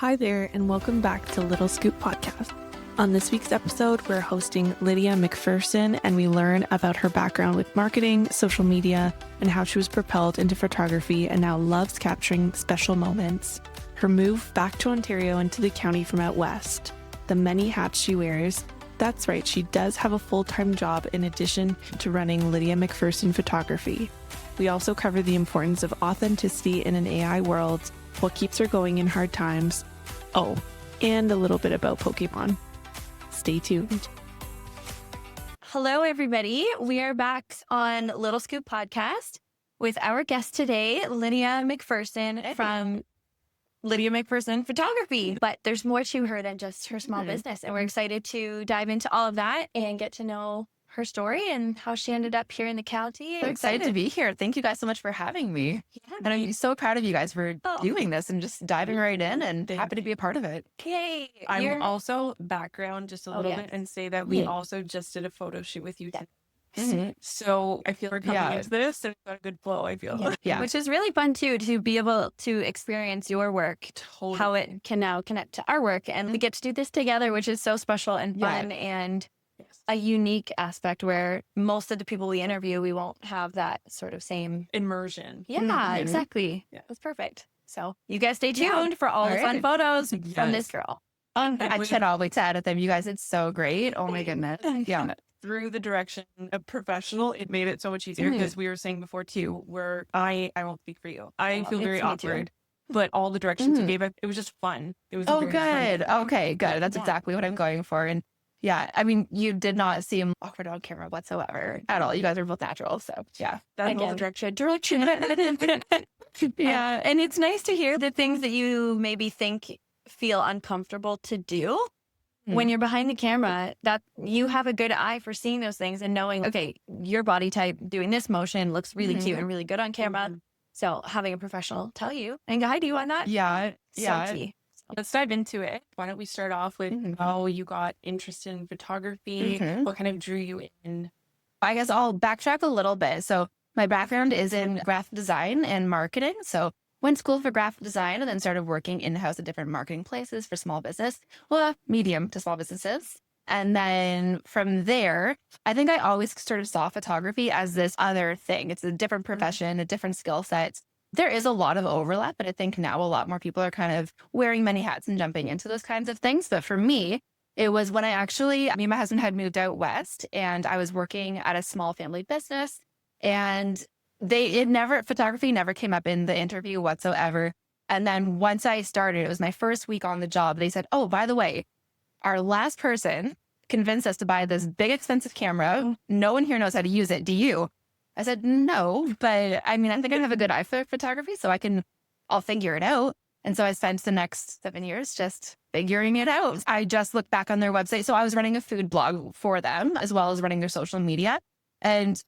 Hi there, and welcome back to Little Scoop Podcast. On this week's episode, we're hosting Lydia MacPherson, and we learn about her background with marketing, social media, and how she was propelled into photography and now loves capturing special moments. Her move back to Ontario and to the county from out west, the many hats she wears. That's right, she does have a full-time job in addition to running Lydia MacPherson Photography. We also cover the importance of authenticity in an AI world, what keeps her going in hard times. Oh, and a little bit about Pokemon. Stay tuned. Hello, everybody. We are back on Little Scoop Podcast with our guest today, Lydia MacPherson from Lydia MacPherson Photography. But there's more to her than just her small business. And we're excited to dive into all of that and get to know her story and how she ended up here in the county. So excited to be here. Thank you guys so much for having me. Yeah. And I'm so proud of you guys for doing this and just diving right in and happy to be a part of it. Okay. I'm also background just a little bit and say that we also just did a photo shoot with you today. Mhm. So I feel we're coming into this and it's got a good flow, I feel. Yeah. Which is really fun too, to be able to experience your work, Totally. how it can now connect to our work. And we get to do this together, which is so special and fun and a unique aspect where most of the people we interview, we won't have that sort of same Immersion. Yeah, exactly. Yeah. That's perfect. So you guys stay tuned for all the fun photos from this girl. I cannot wait to edit them. You guys, it's so great. Oh my goodness. Yeah. Through the direction of professional, it made it so much easier because we were saying before too, where I won't speak for you. I feel very awkward. But all the directions you gave, it was just fun. It was Oh, good. Okay, good. That's exactly what I'm going for. And yeah, I mean, you did not seem awkward on camera whatsoever at all. You guys are both natural. So yeah. That's all the direction. Yeah. And it's nice to hear the things that you maybe feel uncomfortable to do. When you're behind the camera, that you have a good eye for seeing those things and knowing, okay, your body type doing this motion looks really cute and really good on camera. So having a professional tell you and guide you on that. Yeah. So key. Let's dive into it. Why don't we start off with how you got interested in photography? What kind of drew you in? I guess I'll backtrack a little bit. So my background is in graphic design and marketing. So went to school for graphic design and then started working in-house at different marketing places for small business, well, medium to small businesses. And then from there, I think I always sort of saw photography as this other thing. It's a different profession, a different skill set. There is a lot of overlap, but I think now a lot more people are kind of wearing many hats and jumping into those kinds of things. But for me, it was when me and my husband had moved out west and I was working at a small family business and photography never came up in the interview whatsoever. And then once I started, it was my first week on the job. They said, oh, by the way, our last person convinced us to buy this big expensive camera. No one here knows how to use it. Do you? I said, no, but I mean, I think I have a good eye for photography, so I'll figure it out. And so I spent the next 7 years just figuring it out. I just looked back on their website. So I was running a food blog for them as well as running their social media. And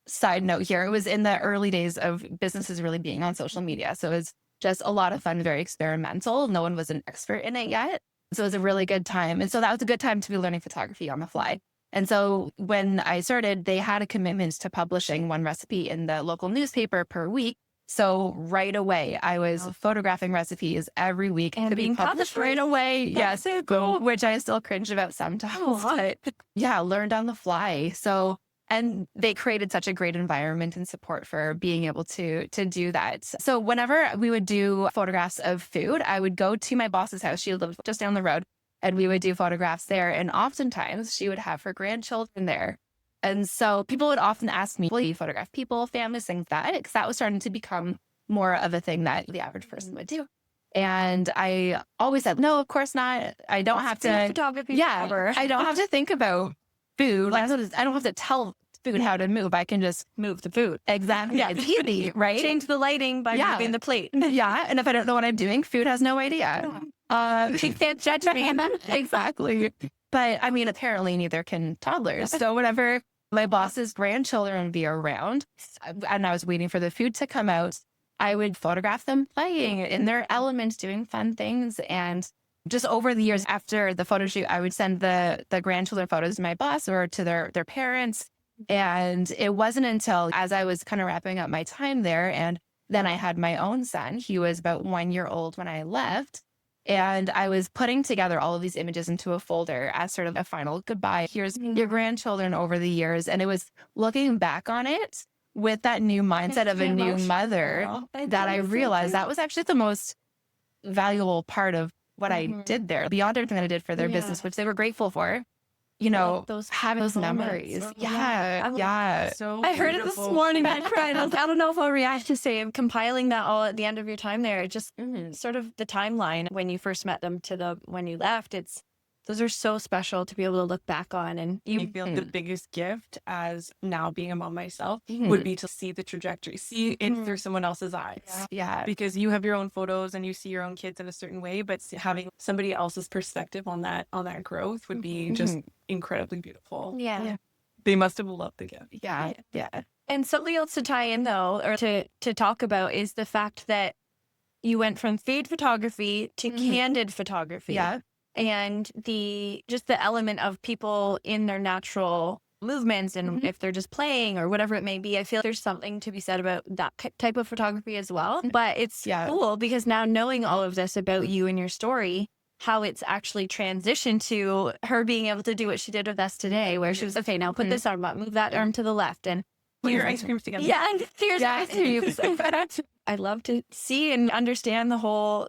side note here, it was in the early days of businesses really being on social media. So it was just a lot of fun, very experimental. No one was an expert in it yet. So it was a really good time. And so that was a good time to be learning photography on the fly. And so when I started, they had a commitment to publishing one recipe in the local newspaper per week. So right away, I was photographing recipes every week and being published right away. Yes, which I still cringe about sometimes. But yeah, learned on the fly. So, and they created such a great environment and support for being able to do that. So whenever we would do photographs of food, I would go to my boss's house. She lived just down the road. And we would do photographs there. And oftentimes she would have her grandchildren there. And so people would often ask me, will you photograph people, families, things like that? Because that was starting to become more of a thing that the average person would do. And I always said, no, of course not. I don't have to. Photography forever. I don't have to think about food. I don't have to tell food how to move. I can just move the food. Exactly. Yeah. It's easy, right? Change the lighting by moving the plate. Yeah. And if I don't know what I'm doing, food has no idea. She can't judge me. Exactly. But I mean, apparently neither can toddlers. So whenever my boss's grandchildren would be around and I was waiting for the food to come out, I would photograph them playing in their elements, doing fun things. And just over the years after the photo shoot, I would send the grandchildren photos to my boss or to their parents. And it wasn't until as I was kind of wrapping up my time there, and then I had my own son. He was about 1 year old when I left. And I was putting together all of these images into a folder as sort of a final goodbye. Here's your grandchildren over the years. And it was looking back on it with that new mindset of a new mother that I realized that was actually the most valuable part of what I did there, beyond everything that I did for their business, which they were grateful for. Having those memories. Yeah. So I heard it this morning. I cried. I don't know if I'll react to say compiling that all at the end of your time there. Just sort of the timeline when you first met them to when you left. Those are so special to be able to look back on. And I feel the biggest gift as now being a mom myself would be to see the trajectory, see it through someone else's eyes. Yeah. Because you have your own photos and you see your own kids in a certain way, but having somebody else's perspective on that growth would be just incredibly beautiful. yeah. They must have loved the gift. Yeah. And something else to tie in though, or to talk about, is the fact that you went from feed photography to candid photography. Yeah. And the element of people in their natural movements and if they're just playing or whatever it may be, I feel there's something to be said about that type of photography as well. But it's cool because now knowing all of this about you and your story, how it's actually transitioned to her being able to do what she did with us today, where she was, okay, now put this arm up, move that arm to the left, and Put your ice creams together. yeah, and here's ice cream. I love to see and understand the whole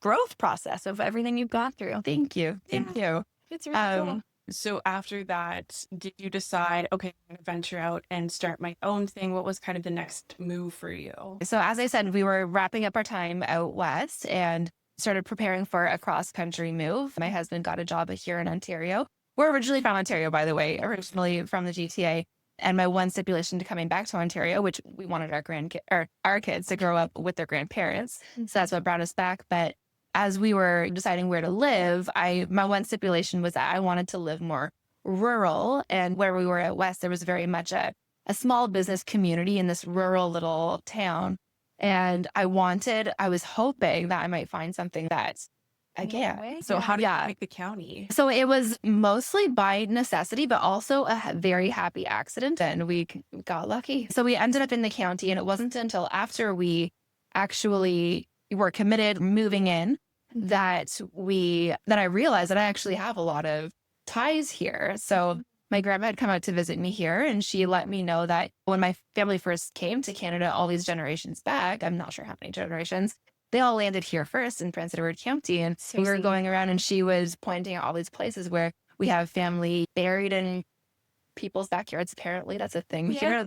growth process of everything you've gone through. Thank you. It's really cool. So after that, did you decide, okay, I'm going to venture out and start my own thing? What was kind of the next move for you? So as I said, we were wrapping up our time out west and started preparing for a cross-country move. My husband got a job here in Ontario. We're originally from Ontario, by the way, originally from the GTA. And my one stipulation to coming back to Ontario, which we wanted our kids to grow up with their grandparents. So that's what brought us back. But as we were deciding where to live, my one stipulation was that I wanted to live more rural. And where we were at West, there was very much a small business community in this rural little town. And I was hoping that I might find something that, again. So how did you pick the county? So it was mostly by necessity, but also a very happy accident. And we got lucky. So we ended up in the county, and it wasn't until after we actually were committed, moving in, that I realized that I actually have a lot of ties here. So my grandma had come out to visit me here, and she let me know that when my family first came to Canada, all these generations back, I'm not sure how many generations, they all landed here first in Prince Edward County. And we were going around, and she was pointing out all these places where we have family buried in people's backyards. Apparently that's a thing here.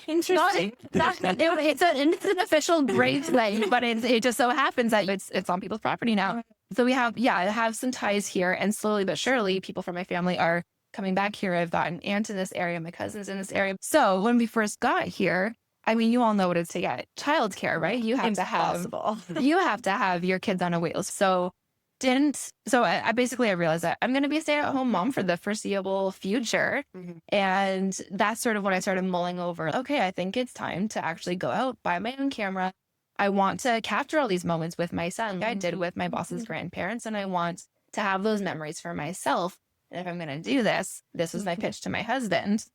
Interesting. It's an official grave thing, but it just so happens that it's on people's property now. So I have some ties here, and slowly but surely people from my family are coming back here. I've got an aunt in this area, my cousin's in this area. So when we first got here, I mean, you all know what it's to get childcare, right? You have to have your kids on a wheel. So I basically realized that I'm going to be a stay-at-home mom for the foreseeable future. And that's sort of when I started mulling over, okay, I think it's time to actually go out, buy my own camera. I want to capture all these moments with my son, like I did with my boss's grandparents, and I want to have those memories for myself. And if I'm going to do this was my pitch to my husband.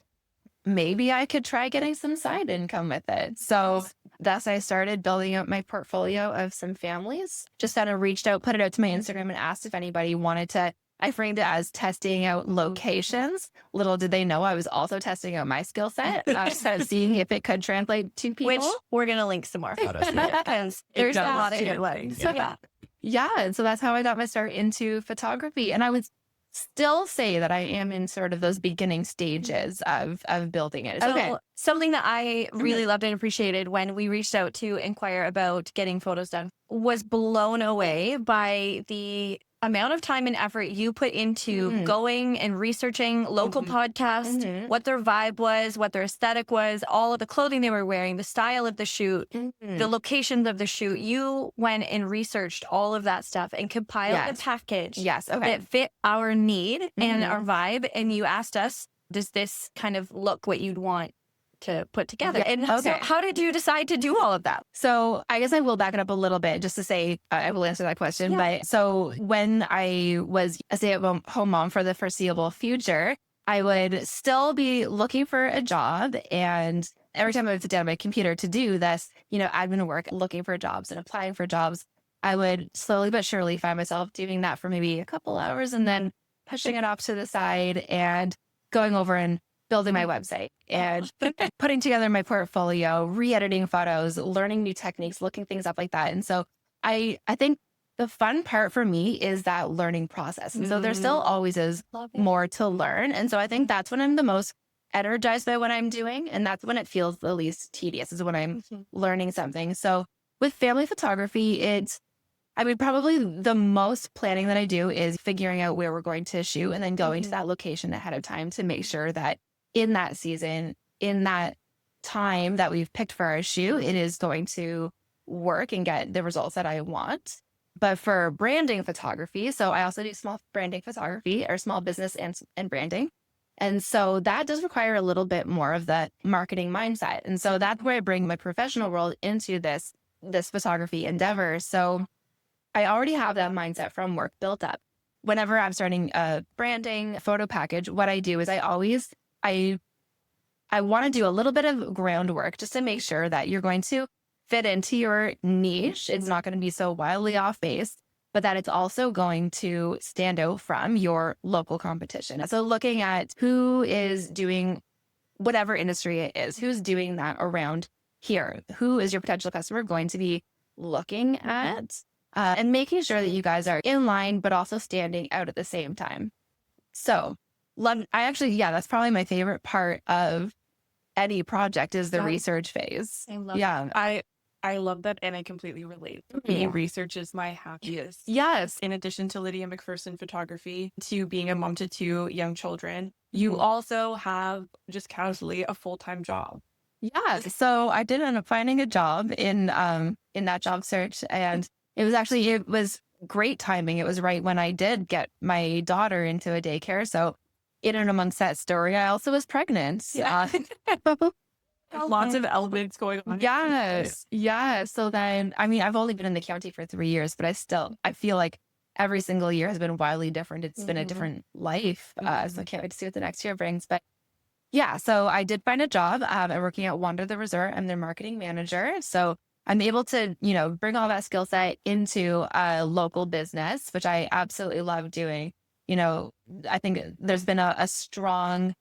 Maybe I could try getting some side income with it. So thus I started building up my portfolio of some families. Just kind of reached out, put it out to my Instagram, and asked if anybody wanted to. I framed it as testing out locations. Little did they know I was also testing out my skill set, seeing if it could translate to people. Which we're going to link some more photos because there's a lot of good ones. Yeah. And so that's how I got my start into photography. And I would still say that I am in sort of those beginning stages of building it. So something that I really loved and appreciated when we reached out to inquire about getting photos done was blown away by the amount of time and effort you put into going and researching local podcasts, what their vibe was, what their aesthetic was, all of the clothing they were wearing, the style of the shoot, the locations of the shoot. You went and researched all of that stuff and compiled a package that fit our need and our vibe. And you asked us, does this kind of look what you'd want to put together? And so how did you decide to do all of that? So I guess I will back it up a little bit just to say I will answer that question. But so when I was a stay-at-home mom for the foreseeable future, I would still be looking for a job. And every time I would sit down at my computer to do this, admin work, looking for jobs and applying for jobs, I would slowly but surely find myself doing that for maybe a couple hours and then pushing it off to the side and going over and building my website and putting together my portfolio, re-editing photos, learning new techniques, looking things up like that. And so I think the fun part for me is that learning process. And so there still always is more to learn. And so I think that's when I'm the most energized by what I'm doing. And that's when it feels the least tedious, is when I'm learning something. So with family photography, probably the most planning that I do is figuring out where we're going to shoot and then going to that location ahead of time to make sure that in that season, in that time that we've picked for our shoot, it is going to work and get the results that I want. But for branding photography, so I also do small branding photography, or small business and branding. And so that does require a little bit more of that marketing mindset. And so that's where I bring my professional world into this photography endeavor. So I already have that mindset from work built up. Whenever I'm starting a branding photo package, what I do is I want to do a little bit of groundwork just to make sure that you're going to fit into your niche. It's not going to be so wildly off base, but that it's also going to stand out from your local competition. So looking at who is doing whatever industry it is, who's doing that around here, who is your potential customer going to be looking at, and making sure that you guys are in line, but also standing out at the same time. So that's probably my favorite part of any project is the research phase. I love that, and I completely relate. For me, research is my happiest. Yes. In addition to Lydia MacPherson photography, to being a mom to 2 young children, you also have, just casually, a full-time job. Yeah. So I did end up finding a job in that job search, and it was great timing. It was right when I did get my daughter into a daycare. So in and amongst that story, I also was pregnant. Yeah. Lots of elements going on. Yes. Yeah. So then, I've only been in the county for 3 years, but I feel like every single year has been wildly different. It's been a different life. So I can't wait to see what the next year brings. But yeah, so I did find a job. I'm working at Wander the Resort. I'm their marketing manager. So I'm able to, bring all that skill set into a local business, which I absolutely love doing. I think there's been a strong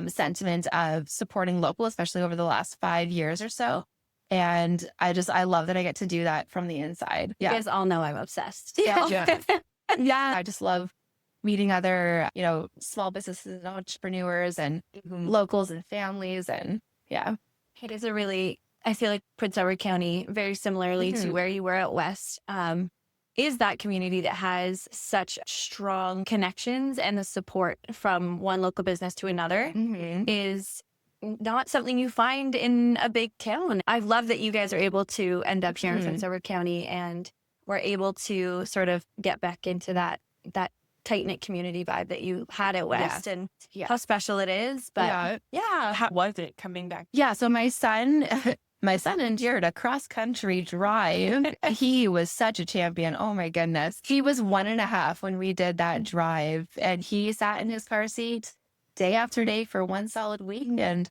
sentiment of supporting local, especially over the last 5 years or so. And I love that I get to do that from the inside. Yeah. You guys all know I'm obsessed. Yeah. Yeah. I just love meeting other, small businesses and entrepreneurs and locals and families. And yeah. It is I feel like Prince Edward County, very similarly to where you were at West, is that community that has such strong connections, and the support from one local business to another is not something you find in a big town. I love that you guys are able to end up here in Prince Edward County, and we're able to sort of get back into that tight-knit community vibe that you had at West, and how special it is. But how was it coming back? Yeah. So my son endured a cross-country drive. He was such a champion. Oh my goodness. He was 1.5 when we did that drive, and he sat in his car seat day after day for one solid week. And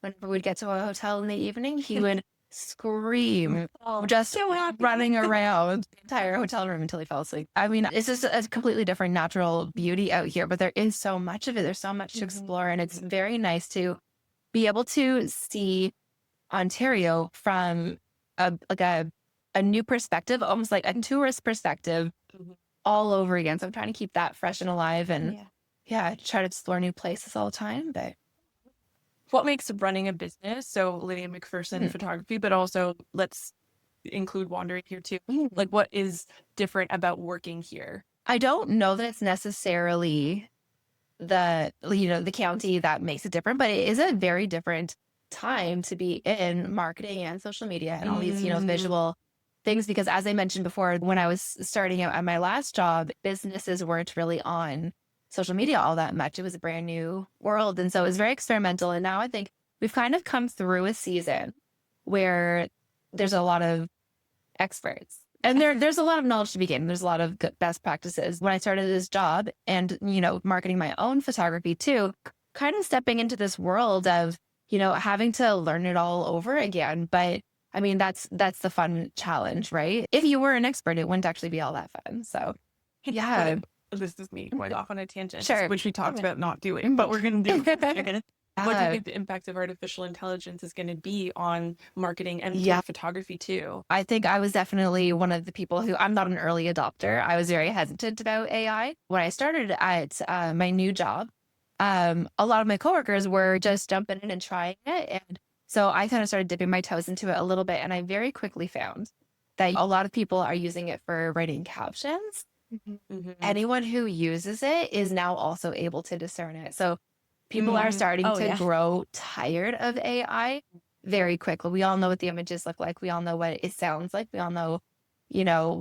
whenever we'd get to a hotel in the evening, he would scream, just so running around the entire hotel room until he fell asleep. It's just a completely different natural beauty out here, but there is so much of it. There's so much to explore, and it's very nice to be able to see Ontario from a new perspective, almost like a tourist perspective all over again. So I'm trying to keep that fresh and alive, and try to explore new places all the time. But what makes running a business? So Lydia MacPherson photography, but also let's include wandering here too. Like, what is different about working here? I don't know that it's necessarily the county that makes it different, but it is a very different time to be in marketing and social media and all these, visual things. Because as I mentioned before, when I was starting out at my last job, businesses weren't really on social media all that much. It was a brand new world. And so it was very experimental. And now I think we've kind of come through a season where there's a lot of experts, and there's a lot of knowledge to be gained. There's a lot of good best practices. When I started this job and, marketing my own photography too, kind of stepping into this world of, having to learn it all over again. But I mean, that's the fun challenge, right? If you were an expert, it wouldn't actually be all that fun. So yeah. This is me going off on a tangent, Sure. which we talked about not doing, but we're going to do. What do you Yeah. think the impact of artificial intelligence is going to be on marketing and Yeah. photography too? I think I was definitely one of the people who, I'm not an early adopter. I was very hesitant about AI. When I started at my new job, a lot of my coworkers were just jumping in and trying it. And so I kind of started dipping my toes into it a little bit. And I very quickly found that a lot of people are using it for writing captions. Anyone who uses it is now also able to discern it. So people are starting to grow tired of AI very quickly. We all know what the images look like. We all know what it sounds like. We all know,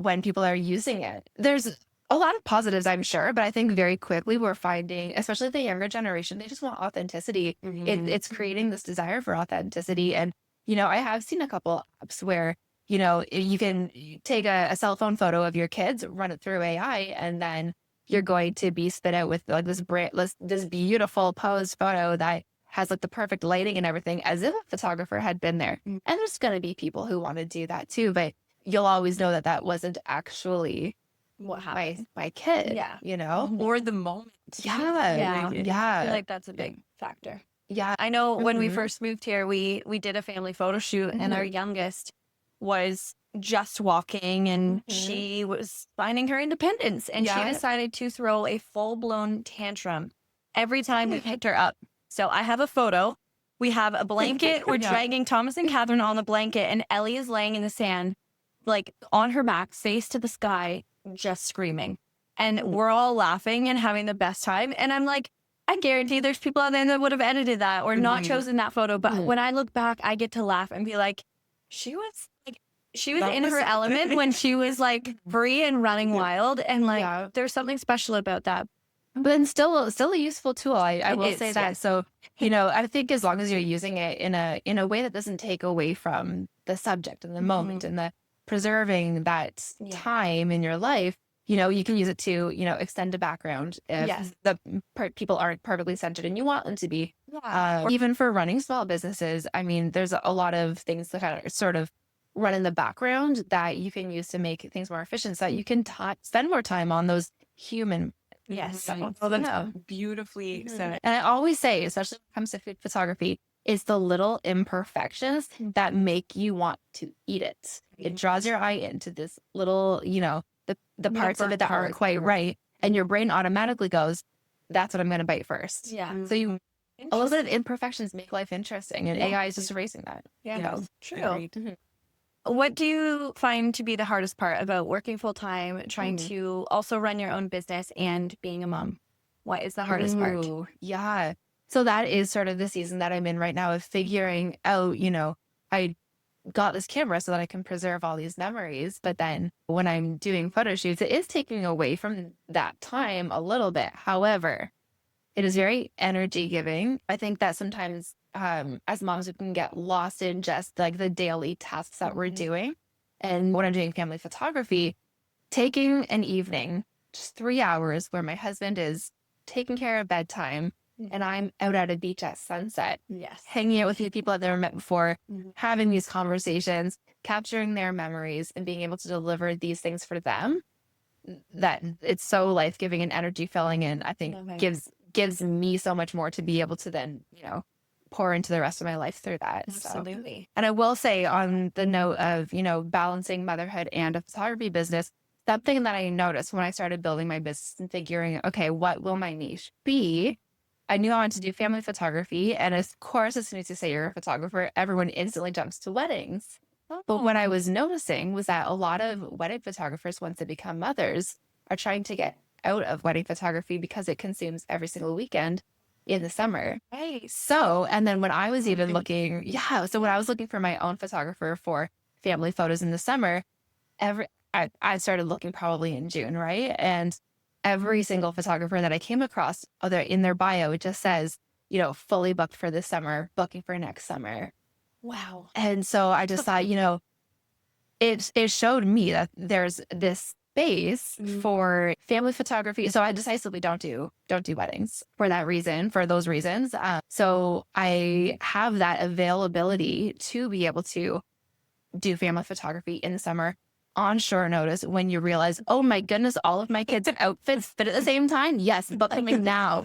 when people are using it. There's a lot of positives, I'm sure, but I think very quickly we're finding, especially the younger generation, they just want authenticity. It's creating this desire for authenticity. And, I have seen a couple apps where, you can take a cell phone photo of your kids, run it through AI, and then you're going to be spit out with like this beautiful posed photo that has like the perfect lighting and everything, as if a photographer had been there. And there's going to be people who want to do that too, but you'll always know that that wasn't actually what happened. my kid, Or the moment. Yeah. I feel like that's a big factor. Yeah. I know when we first moved here, we did a family photo shoot, and our youngest was just walking, and she was finding her independence, and she decided to throw a full-blown tantrum every time we picked her up. So I have a photo. We have a blanket. We're dragging Thomas and Catherine on the blanket, and Ellie is laying in the sand, like on her back, face to the sky, just screaming. And we're all laughing and having the best time. And I'm like, I guarantee there's people out there that would have edited that or not chosen that photo. But when I look back, I get to laugh and be like, she was in her element when she was like free and running wild. And like, there's something special about that. But then still a useful tool. I will say that. So, I think as long as you're using it in a way that doesn't take away from the subject and the moment and the preserving that time in your life, you can use it to, extend a background if the people aren't perfectly centered and you want them to be. Even for running small businesses, I mean, there's a lot of things that are sort of run in the background that you can use to make things more efficient so that you can spend more time on those human. Yes. Oh, that's beautifully said. And I always say, especially when it comes to food photography, it's the little imperfections that make you want to eat it. It draws your eye into this little, the parts of it that aren't quite right. And your brain automatically goes, that's what I'm going to bite first. Yeah. So a little bit of imperfections make life interesting. And AI is just erasing that. Yeah. True. What do you find to be the hardest part about working full time, trying to also run your own business and being a mom? What is the hardest part? Yeah. So that is sort of the season that I'm in right now of figuring out, I got this camera so that I can preserve all these memories. But then when I'm doing photo shoots, it is taking away from that time a little bit. However, it is very energy giving. I think that sometimes as moms, we can get lost in just like the daily tasks that we're doing. And when I'm doing family photography, taking an evening, just 3 hours where my husband is taking care of bedtime and I'm out at a beach at sunset, hanging out with the people I've never met before, having these conversations, capturing their memories and being able to deliver these things for them, that it's so life-giving and energy filling, and I think gives me so much more to be able to then, pour into the rest of my life through that. Absolutely. So. And I will say, on the note of, balancing motherhood and a photography business, something that I noticed when I started building my business and figuring, okay, what will my niche be? I knew I wanted to do family photography. And of course, as soon as you say you're a photographer, everyone instantly jumps to weddings. But what I was noticing was that a lot of wedding photographers, once they become mothers, are trying to get out of wedding photography because it consumes every single weekend in the summer. Right. So, and then when I was even looking, when I was looking for my own photographer for family photos in the summer, I started looking probably in June, right? And every single photographer that I came across, in their bio, it just says, fully booked for this summer, booking for next summer. Wow. And so I just thought, it showed me that there's this space for family photography. So I decisively don't do weddings for those reasons. So I have that availability to be able to do family photography in the summer on short notice when you realize, oh my goodness, all of my kids' outfits fit at the same time. Yes, book them now.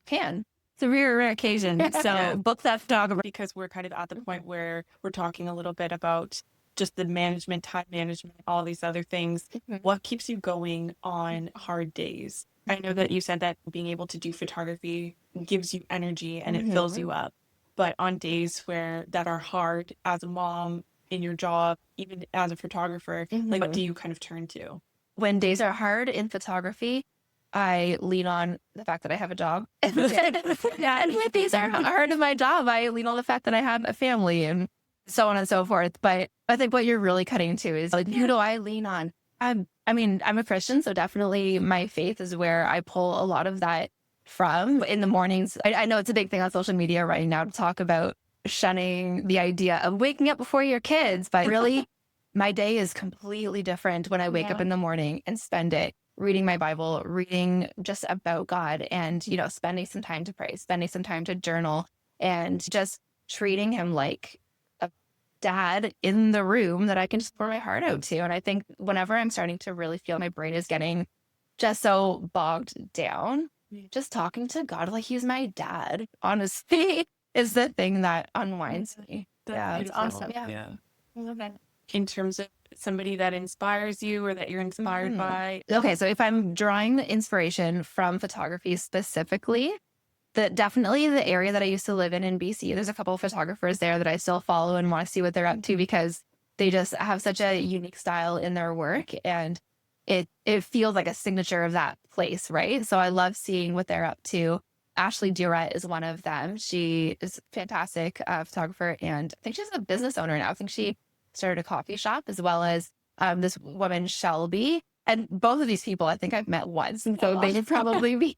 Can. It's a rare occasion. So book that photographer. Because we're kind of at the point where we're talking a little bit about just the management, time management, all these other things. What keeps you going on hard days? I know that you said that being able to do photography gives you energy and it fills you up. But on days that are hard as a mom in your job, even as a photographer, like what do you kind of turn to? When days are hard in photography, I lean on the fact that I have a job. And when days are hard in my job, I lean on the fact that I have a family and so on and so forth. But I think what you're really cutting to is like, who do I lean on? I'm a Christian, so definitely my faith is where I pull a lot of that from in the mornings. I know it's a big thing on social media right now to talk about shunning the idea of waking up before your kids, but really my day is completely different when I wake up in the morning and spend it reading my Bible, reading just about God and, spending some time to pray, spending some time to journal and just treating him like a dad in the room that I can just pour my heart out to. And I think whenever I'm starting to really feel my brain is getting just so bogged down, just talking to God like he's my dad, honestly, is the thing that unwinds me. It's awesome. Yeah. I love that. In terms of somebody that inspires you or that you're inspired by? Okay, so if I'm drawing the inspiration from photography specifically, definitely the area that I used to live in BC, there's a couple of photographers there that I still follow and want to see what they're up to because they just have such a unique style in their work and it feels like a signature of that place, right? So I love seeing what they're up to. Ashley Durrett is one of them. She is a fantastic photographer and I think she's a business owner now. I think she started a coffee shop as well as this woman, Shelby. And both of these people, I think I've met once. And so they would probably be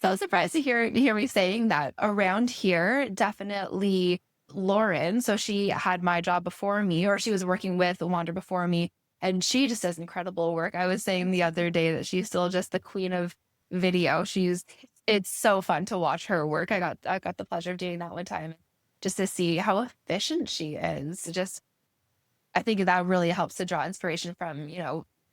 so surprised to hear me saying that. Around here, definitely Lauren. So she had my job before me, or she was working with Wander before me. And she just does incredible work. I was saying the other day that she's still just the queen of video. It's so fun to watch her work. I got the pleasure of doing that one time just to see how efficient she is. I think that really helps to draw inspiration from,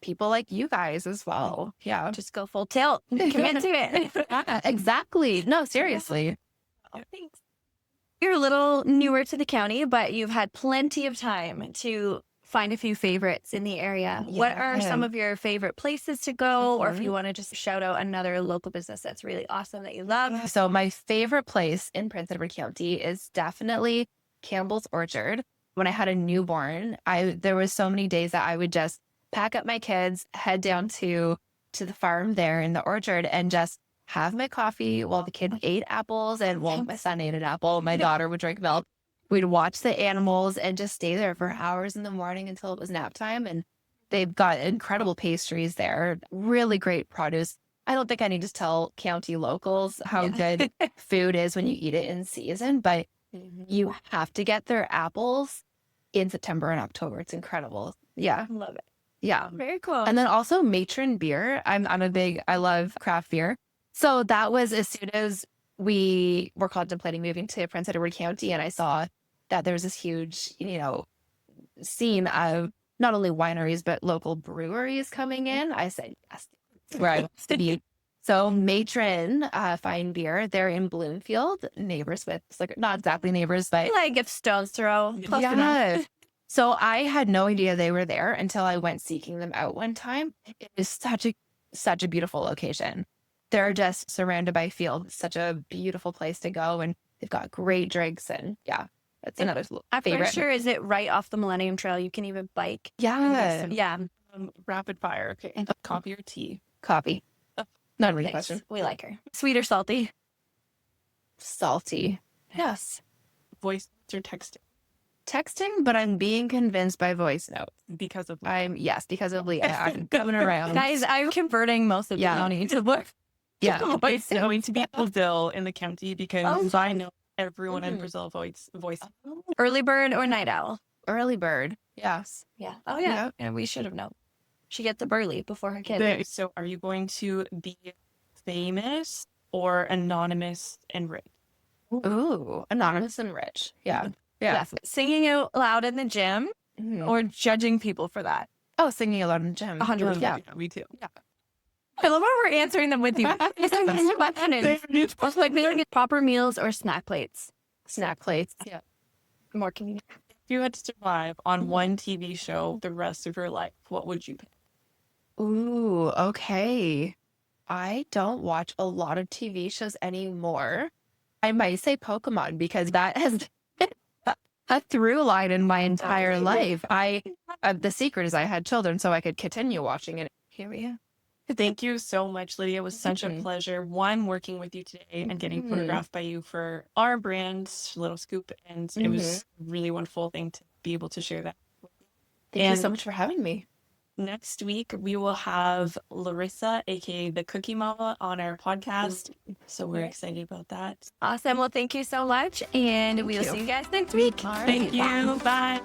people like you guys as well. Yeah. Just go full tilt. Commit to it. Yeah, exactly. No, seriously. Oh, thanks. You're a little newer to the county, but you've had plenty of time to find a few favorites in the area. Yeah. What are some of your favorite places to go? Or if you want to just shout out another local business that's really awesome that you love. So my favorite place in Prince Edward County is definitely Campbell's Orchard. When I had a newborn, there was so many days that I would just pack up my kids, head down to the farm there in the orchard and just have my coffee while the kids ate apples. And my son ate an apple. My daughter would drink milk. We'd watch the animals and just stay there for hours in the morning until it was nap time. And they've got incredible pastries there, really great produce. I don't think I need to tell county locals how good food is when you eat it in season, but you have to get their apples in September and October. It's incredible. Yeah. Love it. Yeah. Very cool. And then also Matron beer. I love craft beer. So that was as soon as we were contemplating moving to Prince Edward County and I saw that there was this huge, scene of not only wineries, but local breweries coming in. I said, yes, that's where I want to be. So Matron Fine Beer, they're in Bloomfield, neighbors with, not exactly neighbors, but like if stone's throw. yeah. So I had no idea they were there until I went seeking them out one time. It is such a beautiful location. They're just surrounded by fields. Such a beautiful place to go, and they've got great drinks. And yeah, that's another I'm favorite. pretty sure is it right off the Millennium Trail? You can even bike. Yeah, Yeah. Rapid fire. Okay. Coffee or tea? Coffee. Not really a Thanks. question. We like her. Sweet or salty? Salty. Yes. Voice or texting? Texting, but I'm being convinced by voice notes. Because of because of Leah. I'm coming around. Guys, I'm converting most of the county to work. Yeah. It's going to be Brazil in the county because I know everyone in Brazil voice. Early bird or night owl? Early bird. Yes. Yeah. Oh, yeah. And we should have known. She gets up early before her kids. So are you going to be famous or anonymous and rich? Ooh, anonymous and rich. Yeah. Yeah. Singing out loud in the gym or judging people for that? Oh, singing a lot in the gym. 100%. Yeah. Me too. I love how we're answering them with you. Like, they don't get proper meals or snack plates. Snack plates. Yeah. More convenient. If you had to survive on one TV show the rest of your life, what would you pick? Ooh, okay. I don't watch a lot of TV shows anymore. I might say Pokemon because that has been a through line in my entire life. The secret is I had children so I could continue watching it. Here we are. Thank you so much, Lydia. It was such a pleasure, one, working with you today and getting photographed by you for our brand, Little Scoop. And it was a really wonderful thing to be able to share that. Thank you so much for having me. Next week, we will have Larissa, aka the Cookie Mama, on our podcast. So we're excited about that. Awesome. Well, thank you so much. And we'll see you guys next week. All right. Thank you. Bye.